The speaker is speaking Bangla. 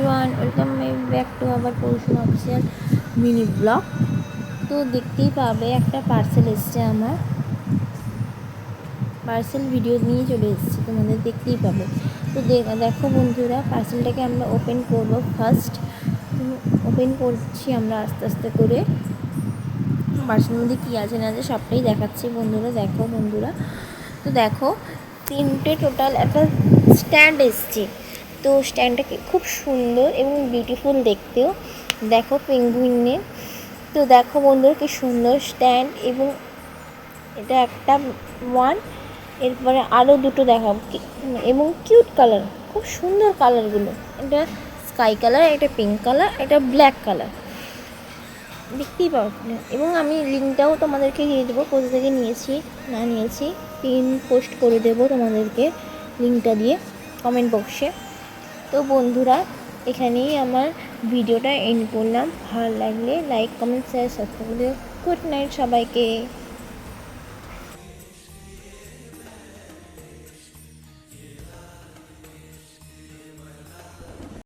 Everyone, welcome back to our Poushum official mini blog. তো দেখতেই পাবে একটা পার্সেল এসছে, আমার পার্সেল ভিডিও নিয়ে চলে এসেছি, তোমাদের দেখতেই পাবে। তো দেখো বন্ধুরা, পার্সেলটাকে আমরা ওপেন করব। ফার্স্ট ওপেন করছি আমরা আস্তে আস্তে করে। পার্সেলের মধ্যে কী আছে না আছে সবটাই দেখাচ্ছি বন্ধুরা। দেখো বন্ধুরা, তো দেখো তিনটে টোটাল একটা স্ট্যান্ড এসছে। তো স্ট্যান্ডটা খুব সুন্দর এবং বিউটিফুল দেখতেও, দেখো পেঙ্গুইনের। তো দেখো বন্ধুরা কি সুন্দর স্ট্যান্ড, এবং এটা একটা ওয়ান, এরপরে আরও দুটো দেখাবো এবং কিউট কালার, খুব সুন্দর কালারগুলো। এটা স্কাই কালার, এটা পিঙ্ক কালার, এটা ব্ল্যাক কালার, দেখতেই পাও। এবং আমি লিঙ্কটাও তোমাদেরকে দিয়ে দেবো, কোথা থেকে নিয়েছি না নিয়েছি পিন পোস্ট করে দেবো তোমাদেরকে লিঙ্কটা দিয়ে কমেন্ট বক্সে। তো বন্ধুরা, এখানেই আমার ভিডিওটা এন্ড করলাম। ভালো লাগলে like, comment, share, subscribe. Good night সবাইকে।